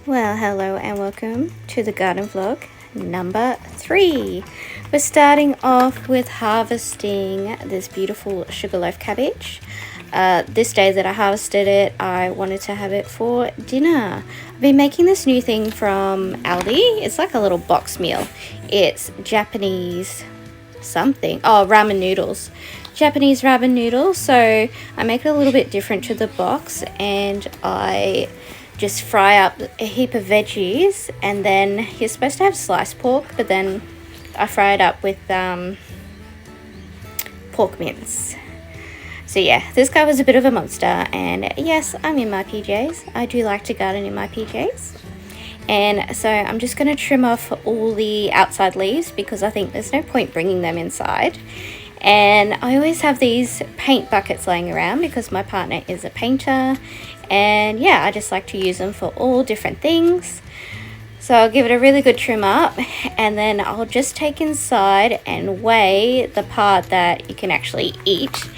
Well, hello and welcome to the garden vlog number 3. We're starting off with harvesting this beautiful sugarloaf cabbage. This day that I harvested it, I wanted to have it for dinner. I've been making this new thing from Aldi. It's like a little box meal. It's Japanese something. Oh, ramen noodles. Japanese ramen noodles. So I make it a little bit different to the box, and I just fry up a heap of veggies, and then you're supposed to have sliced pork, but then I fry it up with pork mince. So yeah, this guy was a bit of a monster, and yes, I'm in my PJs. I do like to garden in my PJs. And so I'm just going to trim off all the outside leaves because I think there's no point bringing them inside. And I always have these paint buckets laying around because my partner is a painter, and yeah, I just like to use them for all different things. So I'll give it a really good trim up, and then I'll just take inside and weigh the part that you can actually eat.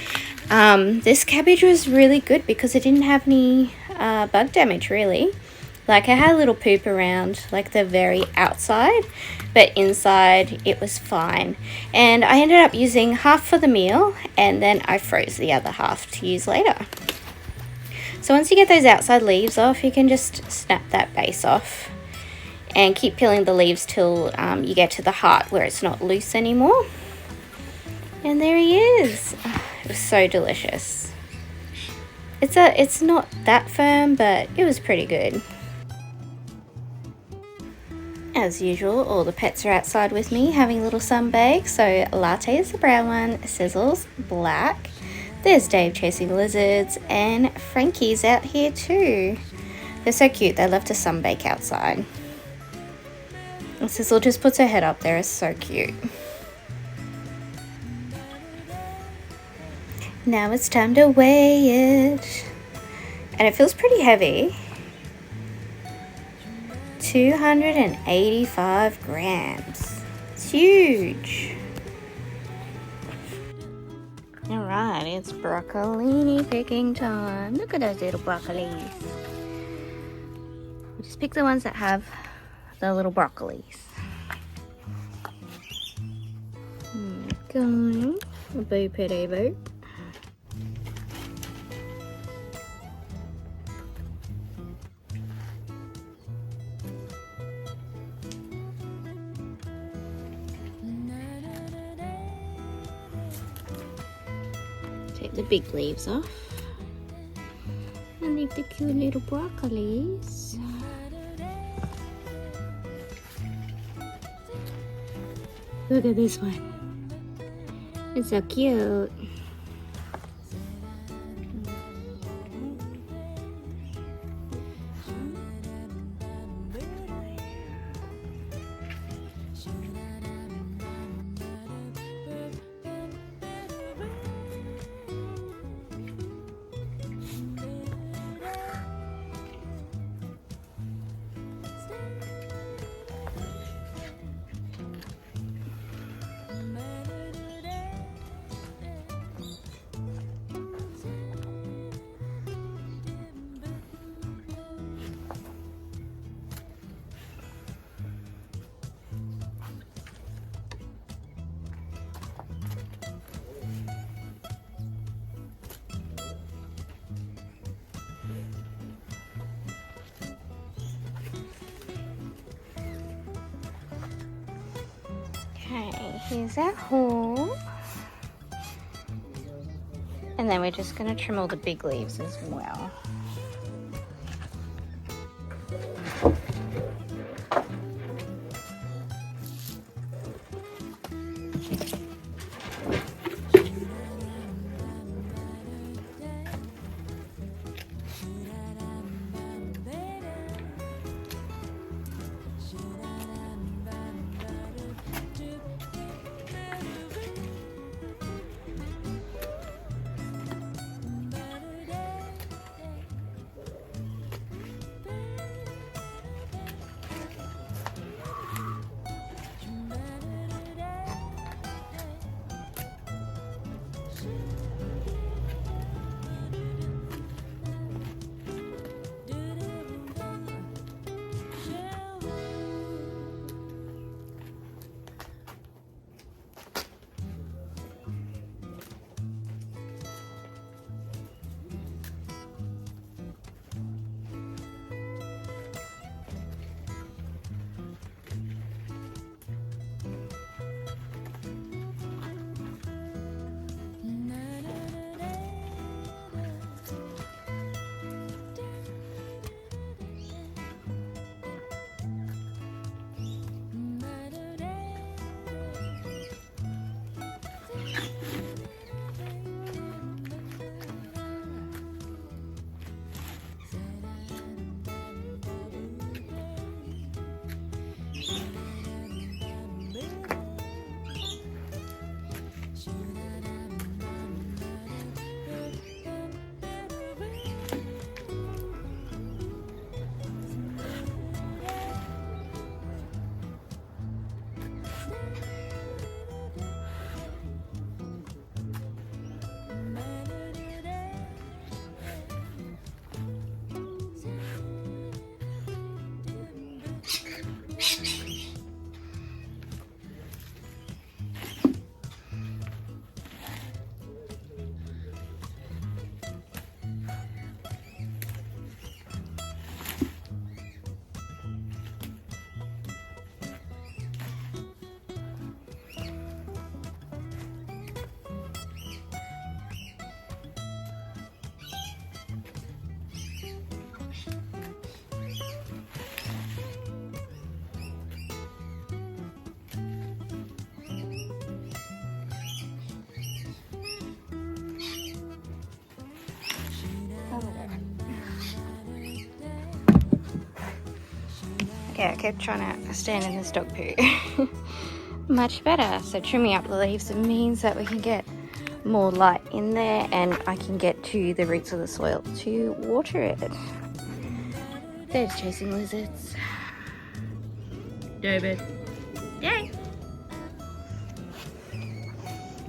This cabbage was really good because it didn't have any bug damage really. Like, I had a little poop around like the very outside, but inside it was fine. And I ended up using half for the meal, and then I froze the other half to use later. So once you get those outside leaves off, you can just snap that base off and keep peeling the leaves till you get to the heart where it's not loose anymore. And there he is. Oh, it was so delicious. It's not that firm, but it was pretty good. As usual, all the pets are outside with me having a little sunbake. So Latte is the brown one, Sizzle's black. There's Dave chasing lizards, and Frankie's out here too. They're so cute, they love to sunbake outside. And Sizzle just puts her head up there, it's so cute. Now it's time to weigh it. And it feels pretty heavy. 285 grams. It's huge. Alright, it's broccolini picking time. Look at those little broccolis. We just pick the ones that have the little broccolis. Go. Boo pretty boo. Take the big leaves off and leave the cute little broccolis. Look at this one. It's so cute. Okay, here's our haul. And then we're just going to trim all the big leaves as well. Yeah, I kept trying to stand in this dog poo. Much better. So trimming up the leaves means that we can get more light in there and I can get to the roots of the soil to water it. There's chasing lizards. David. Yay!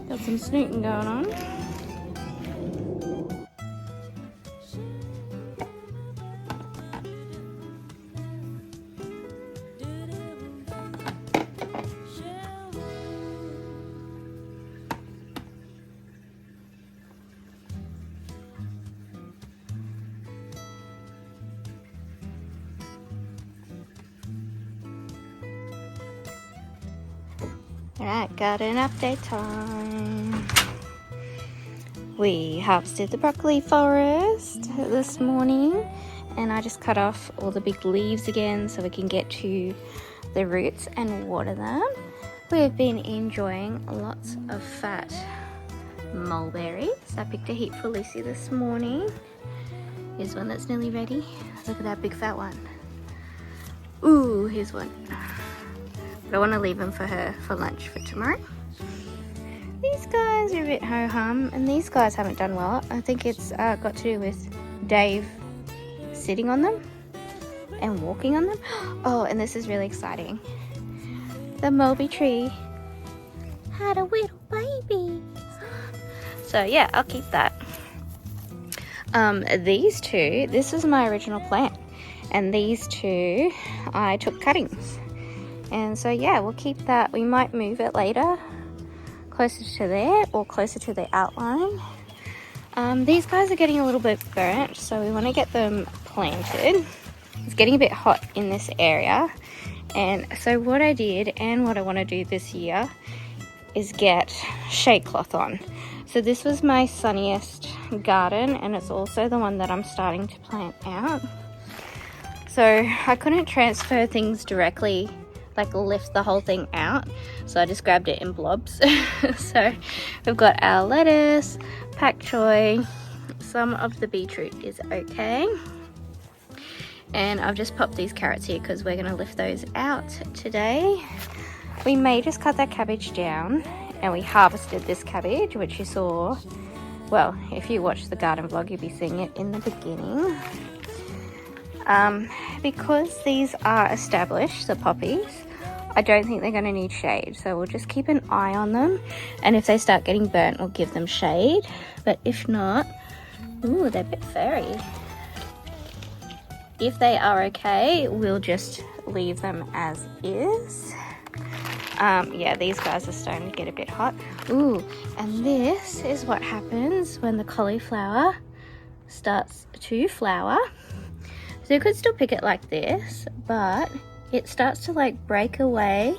Got some snooting going on. Alright, garden update time. We harvested the broccoli forest this morning and I just cut off all the big leaves again so we can get to the roots and water them. We've been enjoying lots of fat mulberries. I picked a heap for Lucy this morning. Here's one that's nearly ready. Look at that big fat one. Ooh, here's one. But I want to leave them for her for lunch for tomorrow. These guys are a bit ho-hum, and these guys haven't done well. I think it's got to do with Dave sitting on them and walking on them. Oh, and this is really exciting. The mulberry tree had a little baby. So yeah, I'll keep that. These two, this is my original plant, and these two I took cuttings. And so yeah, we'll keep that. We might move it later closer to there or closer to the outline. These guys are getting a little bit burnt, so we want to get them planted. It's getting a bit hot in this area, and so what I did and what I want to do this year is get shade cloth on. So this was my sunniest garden, and it's also the one that I'm starting to plant out. So I couldn't transfer things directly, like lift the whole thing out, so I just grabbed it in blobs. So we've got our lettuce, pak choy, some of the beetroot is okay, and I've just popped these carrots here because we're going to lift those out today. We may just cut that cabbage down, and we harvested this cabbage, which you saw, well, if you watch the garden vlog you'll be seeing it in the beginning. Because these are established, the poppies, I don't think they're going to need shade, so we'll just keep an eye on them, and if they start getting burnt we'll give them shade, but if not, ooh, they're a bit furry. If they are okay, we'll just leave them as is. Yeah, these guys are starting to get a bit hot. Ooh, and this is what happens when the cauliflower starts to flower. So you could still pick it like this, but it starts to like break away,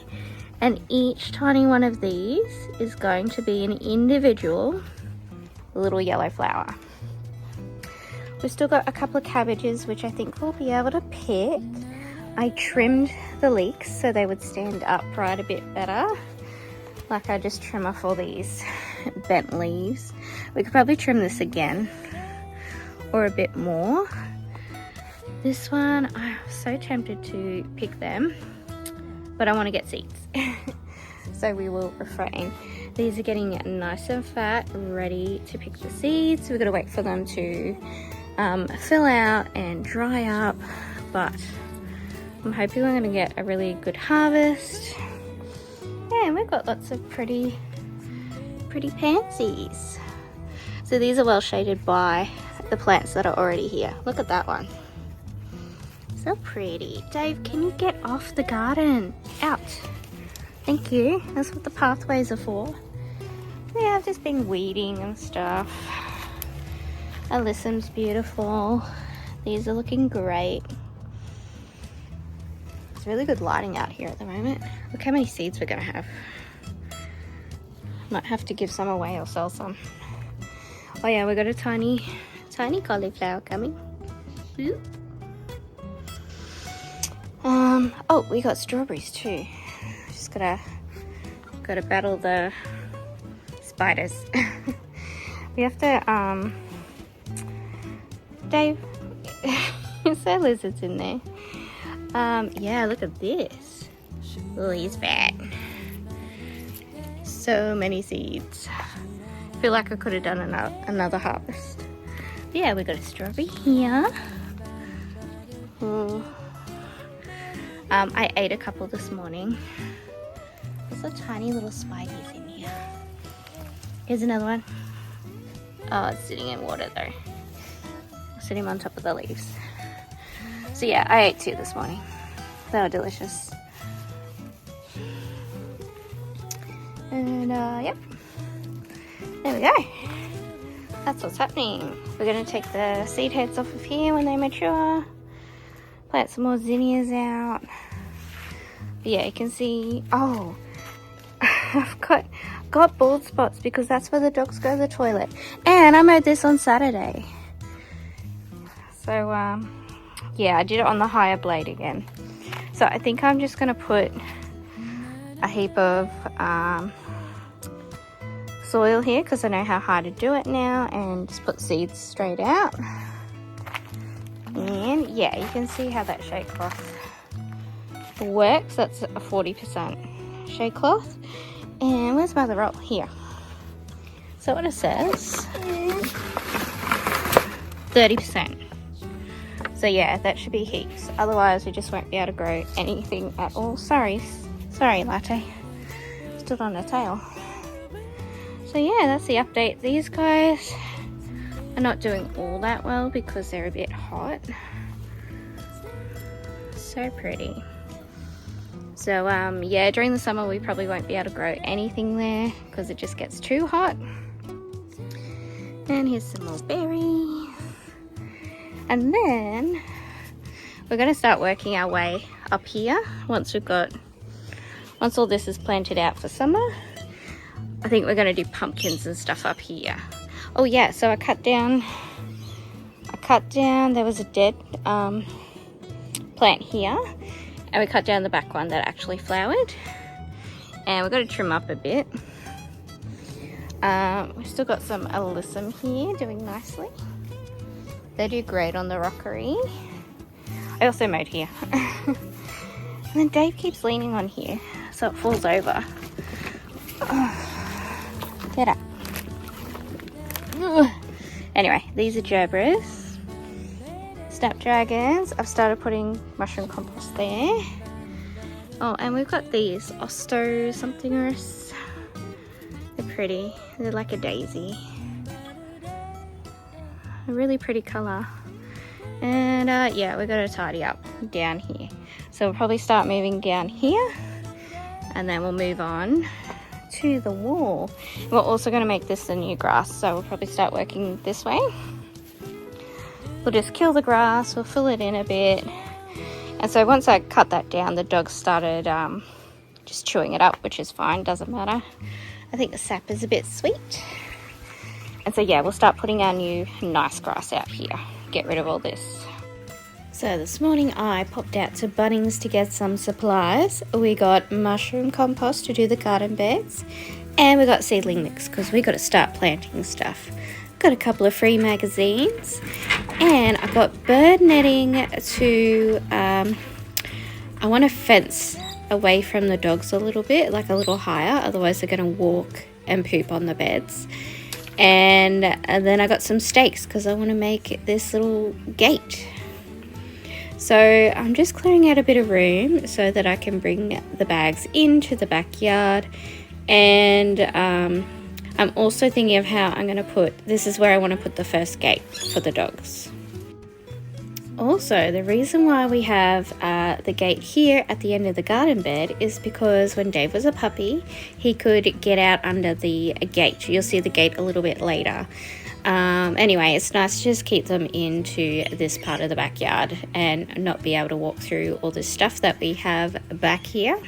and each tiny one of these is going to be an individual little yellow flower. We've still got a couple of cabbages which I think we'll be able to pick. I trimmed the leeks so they would stand upright a bit better. Like I just trim off all these bent leaves. We could probably trim this again or a bit more. This one, I'm so tempted to pick them, but I want to get seeds. So we will refrain. These are getting nice and fat, ready to pick the seeds. We've got to wait for them to fill out and dry up, but I'm hoping we're going to get a really good harvest. Yeah, and we've got lots of pretty pansies. So these are well shaded by the plants that are already here. Look at that one. So pretty. Dave, can you get off the garden? Out. Thank you. That's what the pathways are for. Yeah, I've just been weeding and stuff. Alyssam's beautiful. These are looking great. It's really good lighting out here at the moment. Look how many seeds we're gonna have. Might have to give some away or sell some. Oh yeah, we got a tiny cauliflower coming. Ooh. Oh, we got strawberries too. Just gotta battle the spiders. We have to, Dave, is there lizards in there? Yeah, look at this. Lily's bad. So many seeds. I feel like I could have done another harvest. Yeah, we got a strawberry here. Ooh. I ate a couple this morning. There's a tiny little spikies in here. Here's another one. Oh, it's sitting in water though. Sitting on top of the leaves. So yeah, I ate 2 this morning. They were delicious. And yep. There we go. That's what's happening. We're going to take the seed heads off of here when they mature. Plant some more zinnias out. But yeah, you can see, oh, I've got bald spots because that's where the dogs go to the toilet. And I mowed this on Saturday. So, yeah, I did it on the higher blade again. So I think I'm just going to put a heap of soil here because I know how hard to do it now, and just put seeds straight out. And yeah, you can see how that shade cloth works. That's a 40% shade cloth. And where's my other roll? Here. So what it says, 30%. So yeah, that should be heaps. Otherwise we just won't be able to grow anything at all. Sorry Latte. Stood on her tail. So yeah, that's the update. These guys are not doing all that well because they're a bit hot. So pretty. So yeah, during the summer we probably won't be able to grow anything there because it just gets too hot. And here's some more berries. And then we're going to start working our way up here once all this is planted out for summer. I think we're going to do pumpkins and stuff up here. Oh yeah, so I cut down, there was a dead plant here, and we cut down the back one that actually flowered, and we've got to trim up a bit. We've still got some alyssum here doing nicely. They do great on the rockery. I also mowed here. And then Dave keeps leaning on here, so it falls over. Get up. Anyway, these are gerbras. Snapdragons. I've started putting mushroom compost there. Oh, and we've got these Osto somethingers. They're pretty. They're like a daisy. A really pretty colour. And yeah, we're going to tidy up down here. So we'll probably start moving down here, and then we'll move on to the wall. We're also going to make this the new grass, so we'll probably start working this way. We'll just kill the grass, we'll fill it in a bit. And so once I cut that down, the dogs started just chewing it up, which is fine, doesn't matter. I think the sap is a bit sweet. And so yeah, we'll start putting our new nice grass out here. Get rid of all this. So this morning I popped out to Bunnings to get some supplies. We got mushroom compost to do the garden beds, and we got seedling mix because we got to start planting stuff. Got a couple of free magazines, and I got bird netting to, I want to fence away from the dogs a little bit, like a little higher, otherwise they're going to walk and poop on the beds. And then I got some stakes because I want to make this little gate. So I'm just clearing out a bit of room so that I can bring the bags into the backyard. And I'm also thinking of how I'm going to put, this is where I want to put the first gate for the dogs. Also, the reason why we have the gate here at the end of the garden bed is because when Dave was a puppy, he could get out under the gate. You'll see the gate a little bit later. Anyway, it's nice to just keep them into this part of the backyard and not be able to walk through all this stuff that we have back here.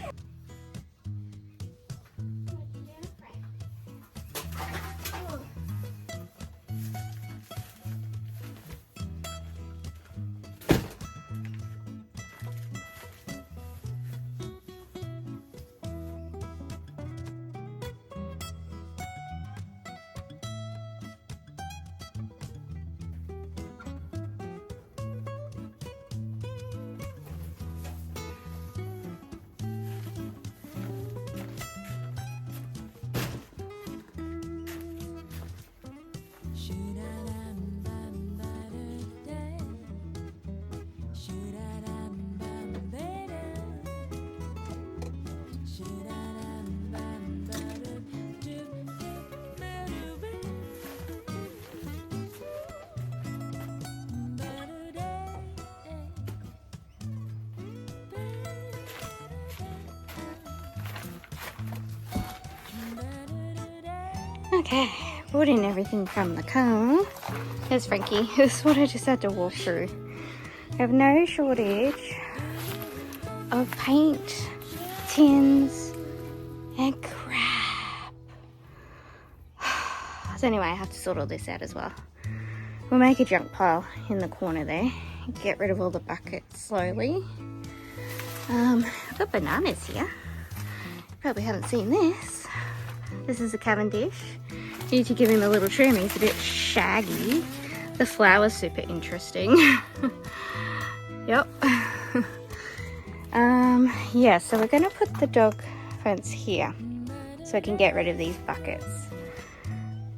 Okay, brought in everything from the car. Here's Frankie. This is what I just had to walk through. I have no shortage of paint, tins, and crap. So anyway, I have to sort all this out as well. We'll make a junk pile in the corner there. Get rid of all the buckets slowly. I've got bananas here. Probably haven't seen this. This is a Cavendish. Need to give him a little trim. He's a bit shaggy. The flower's super interesting. Yep. Yeah, so we're gonna put the dog fence here so I can get rid of these buckets.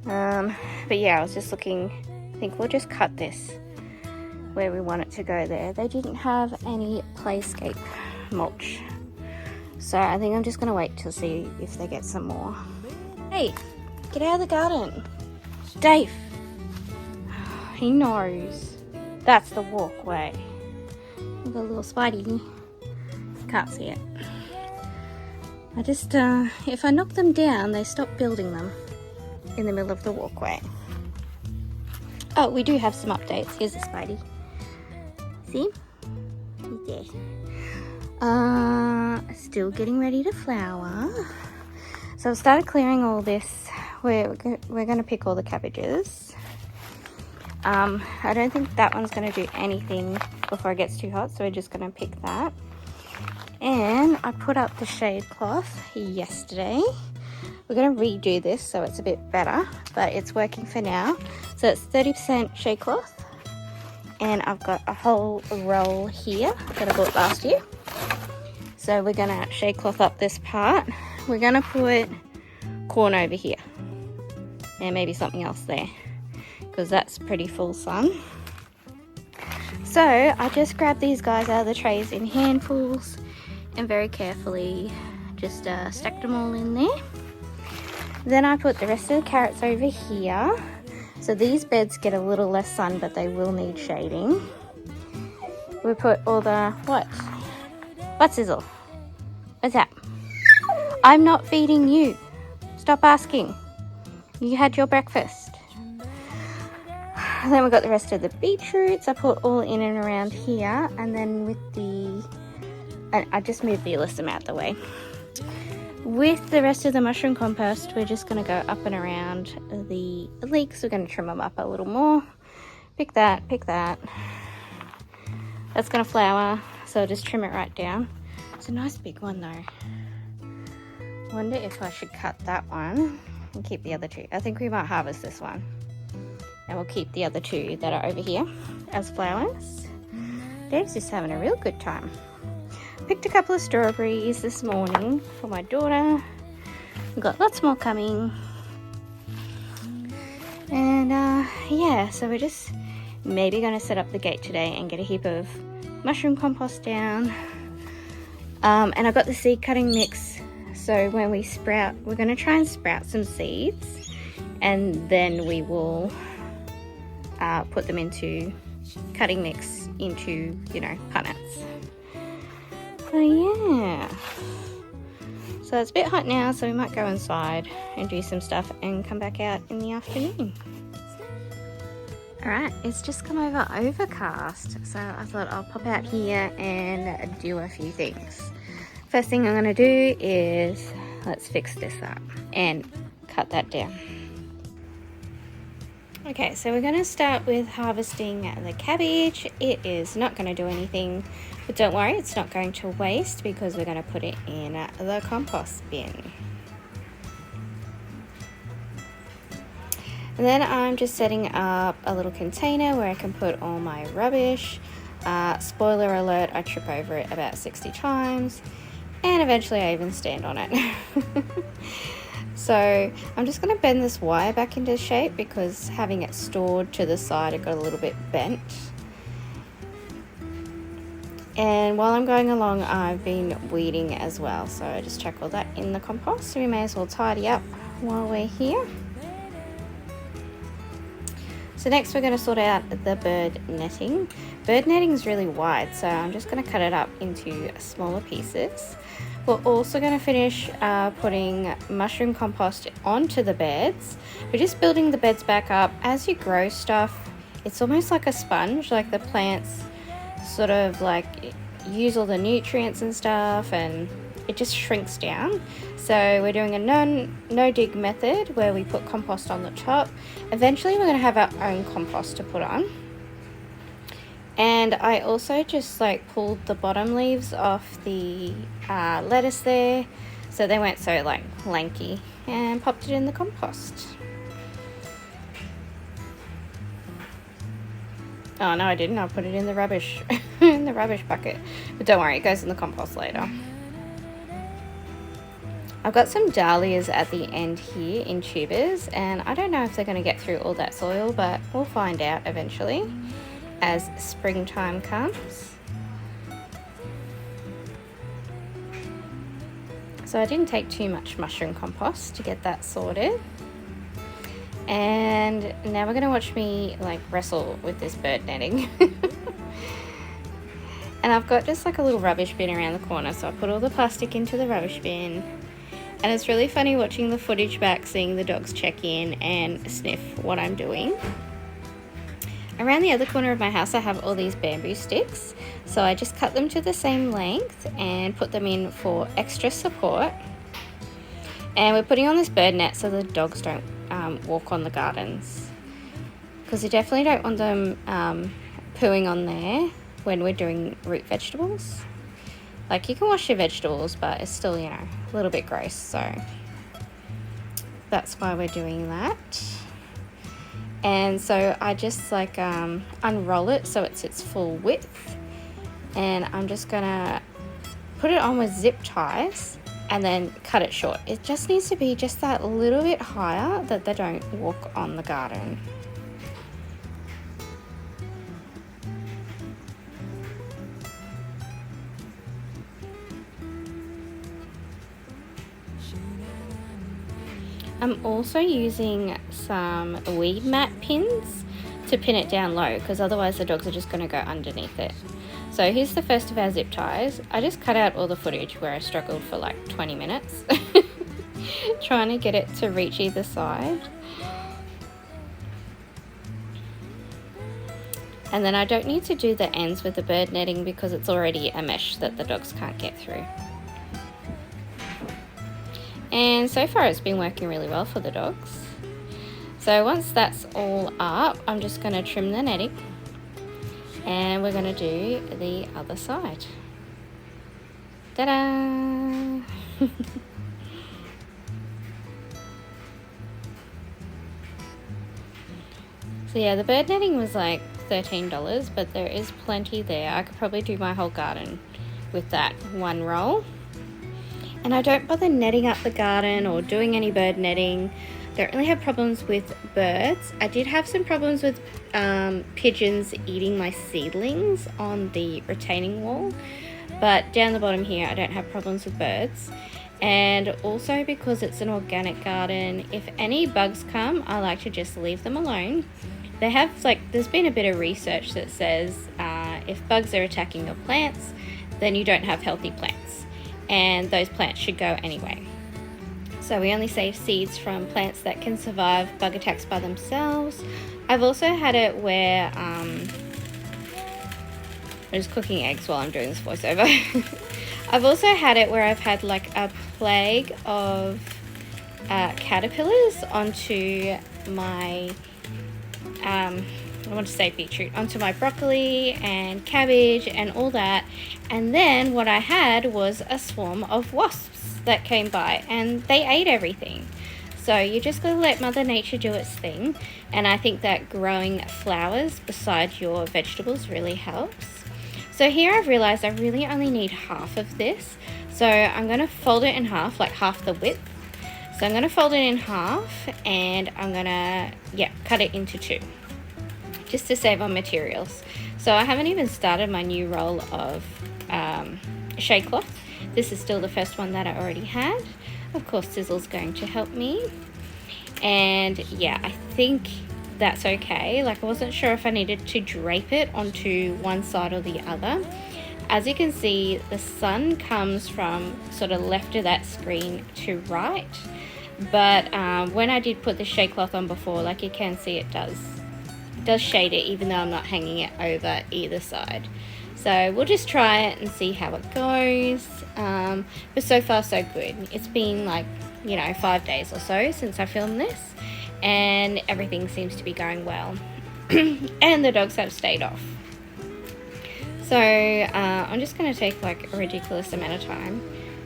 But yeah, I was just looking, I think we'll just cut this where we want it to go there. They didn't have any playscape mulch, so I think I'm just gonna wait to see if they get some more. Hey, get out of the garden. Dave. He knows. That's the walkway. We've got a little Spidey. Can't see it. I just, if I knock them down, they stop building them in the middle of the walkway. Oh, we do have some updates. Here's a Spidey. See? He's there. Still getting ready to flower. So I've started clearing all this. We're going to pick all the cabbages. I don't think that one's going to do anything before it gets too hot, so we're just going to pick that. And I put up the shade cloth yesterday. We're going to redo this so it's a bit better, but it's working for now. So it's 30% shade cloth, and I've got a whole roll here that I bought last year. So we're going to shade cloth up this part. We're going to put corn over here and maybe something else there, because that's pretty full sun. So I just grabbed these guys out of the trays in handfuls and very carefully just stacked them all in there. Then I put the rest of the carrots over here. So these beds get a little less sun, but they will need shading. We put all the, what sizzle? What's that? I'm not feeding you. Stop asking. You had your breakfast. Then we got the rest of the beetroots. I put all in and around here, and then with the, I just moved the alyssum out the way. With the rest of the mushroom compost, we're just going to go up and around the leeks. We're going to trim them up a little more. Pick that. That's going to flower, so I'll just trim it right down. It's a nice big one though. Wonder if I should cut that one and keep the other two. I think we might harvest this one, and we'll keep the other two that are over here as flowers. Dave's just having a real good time. Picked a couple of strawberries this morning for my daughter. We've got lots more coming. And yeah, so we're just maybe going to set up the gate today and get a heap of mushroom compost down. And I've got the seed cutting mix, so when we sprout, we're going to try and sprout some seeds, and then we will put them into cutting mix into, you know, punnets. So yeah, so it's a bit hot now, so we might go inside and do some stuff and come back out in the afternoon. Alright, it's just come over overcast, so I thought I'll pop out here and do a few things. First thing I'm going to do is, let's fix this up and cut that down. Okay, so we're going to start with harvesting the cabbage. It is not going to do anything, but don't worry, it's not going to waste because we're going to put it in the compost bin. And then I'm just setting up a little container where I can put all my rubbish. Spoiler alert, I trip over it about 60 times, and eventually I even stand on it. So I'm just going to bend this wire back into shape because having it stored to the side, it got a little bit bent. And while I'm going along, I've been weeding as well, so I just chuck all that in the compost. So we may as well tidy up while we're here. So next we're going to sort out the bird netting. Bird netting is really wide, so I'm just going to cut it up into smaller pieces. We're also going to finish putting mushroom compost onto the beds. We're just building the beds back up. As you grow stuff, it's almost like a sponge, like the plants sort of like use all the nutrients and stuff, and it just shrinks down. So we're doing a no dig method where we put compost on the top. Eventually we're going to have our own compost to put on. And I also just like pulled the bottom leaves off the lettuce there so they weren't so like lanky, and popped it in the compost. Oh no, I didn't. I put it in the rubbish in the rubbish bucket. But don't worry, it goes in the compost later. I've got some dahlias at the end here in tubers, and I don't know if they're going to get through all that soil, but we'll find out eventually as springtime comes. So I didn't take too much mushroom compost to get that sorted. And now we're going to watch me like wrestle with this bird netting. And I've got just like a little rubbish bin around the corner, so I put all the plastic into the rubbish bin. And it's really funny watching the footage back, seeing the dogs check in and sniff what I'm doing. Around the other corner of my house I have all these bamboo sticks, so I just cut them to the same length and put them in for extra support. And we're putting on this bird net so the dogs don't walk on the gardens, because you definitely don't want them pooing on there when we're doing root vegetables. Like, you can wash your vegetables, but it's still, you know, a little bit gross, so that's why we're doing that. And so I just like unroll it so it's its full width, and I'm just gonna put it on with zip ties and then cut it short. It just needs to be just that little bit higher that they don't walk on the garden. I'm also using some weed mat pins to pin it down low, because otherwise the dogs are just going to go underneath it. So here's the first of our zip ties. I just cut out all the footage where I struggled for like 20 minutes trying to get it to reach either side. And then I don't need to do the ends with the bird netting because it's already a mesh that the dogs can't get through. And so far it's been working really well for the dogs. So once that's all up, I'm just going to trim the netting, and we're going to do the other side. Ta-da! So yeah, the bird netting was like $13, but there is plenty there. I could probably do my whole garden with that one roll. And I don't bother netting up the garden or doing any bird netting. Don't really have problems with birds. I did have some problems with pigeons eating my seedlings on the retaining wall, but down the bottom here I don't have problems with birds. And also, because it's an organic garden, if any bugs come, I like to just leave them alone. They have there's been a bit of research that says if bugs are attacking your plants, then you don't have healthy plants, and those plants should go anyway. So we only save seeds from plants that can survive bug attacks by themselves. I've also had it where I'm just cooking eggs while I'm doing this voiceover. I've also had it where I've had like a plague of caterpillars onto my I want to say beetroot, onto my broccoli and cabbage and all that. And then what I had was a swarm of wasps that came by, and they ate everything. So you just got to let Mother Nature do its thing. And I think that growing flowers beside your vegetables really helps. So here I've realized I really only need half of this. So I'm going to fold it in half, like half the width. So I'm going to fold it in half, and I'm going to, cut it into two, just to save on materials. So I haven't even started my new roll of shade cloth. This is still the first one that I already had. Of course, Sizzle's going to help me. And yeah, I think that's okay. Like, I wasn't sure if I needed to drape it onto one side or the other. As you can see, the sun comes from sort of left of that screen to right, but when I did put the shade cloth on before, like you can see, it does shade it, even though I'm not hanging it over either side. So we'll just try it and see how it goes. But so far so good. It's been like, you know, 5 days or so since I filmed this, and everything seems to be going well. And the dogs have stayed off. So I'm just going to take like a ridiculous amount of time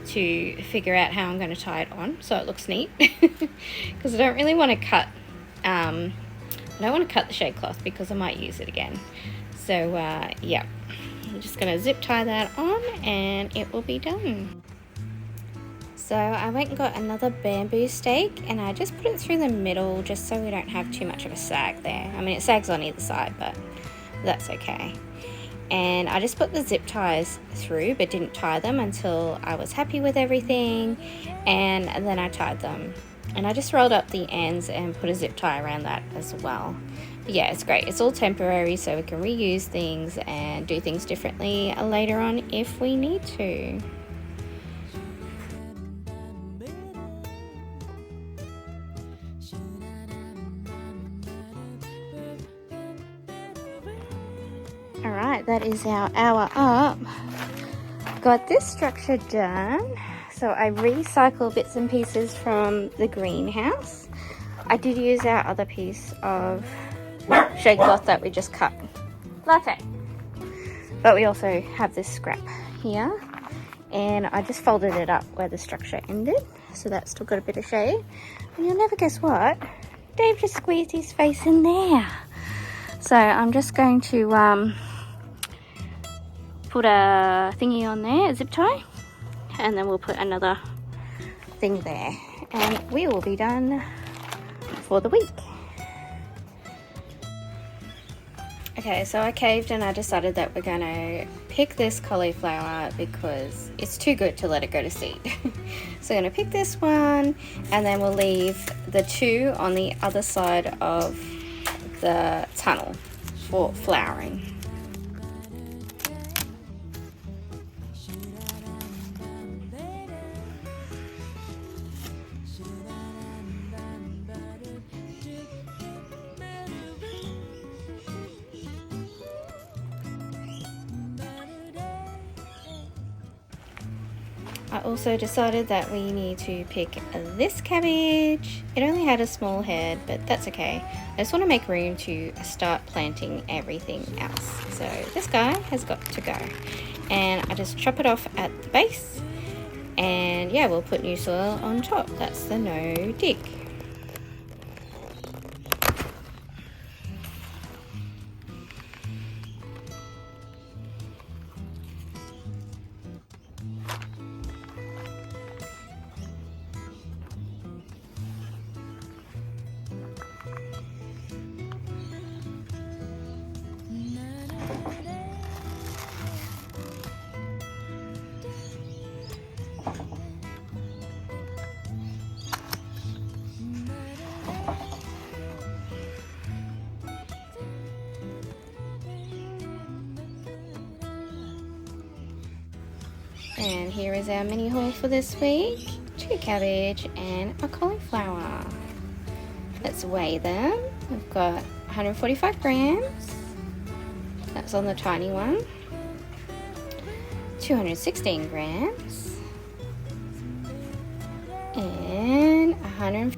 to figure out how I'm going to tie it on so it looks neat. Because I don't really want to cut, I don't want to cut the shade cloth because I might use it again. So yeah, I'm just going to zip tie that on and it will be done. So I went and got another bamboo stake and I just put it through the middle just so we don't have too much of a sag there. I mean, it sags on either side, but that's okay. And I just put the zip ties through but didn't tie them until I was happy with everything, and then I tied them. And I just rolled up the ends and put a zip tie around that as well. But yeah, it's great. It's all temporary, so we can reuse things and do things differently later on if we need to. Alright, that is our hour up. Got this structure done. So I recycle bits and pieces from the greenhouse. I did use our other piece of shade cloth that we just cut. Latte. But we also have this scrap here. And I just folded it up where the structure ended. So that's still got a bit of shade. And you'll never guess what? Dave just squeezed his face in there. So I'm just going to put a thingy on there, a zip tie, and then we'll put another thing there, and we will be done for the week. Okay, so I caved and I decided that we're gonna pick this cauliflower because it's too good to let it go to seed. So I'm gonna pick this one, and then we'll leave the two on the other side of the tunnel for flowering. I also decided that we need to pick this cabbage. It only had a small head, but that's okay. I just want to make room to start planting everything else. So this guy has got to go. And I just chop it off at the base. And yeah, we'll put new soil on top. That's the no dig. And here is our mini haul for this week. 2 cabbage and a cauliflower. Let's weigh them. We've got 145 grams. That's on the tiny one. 216 grams. And 150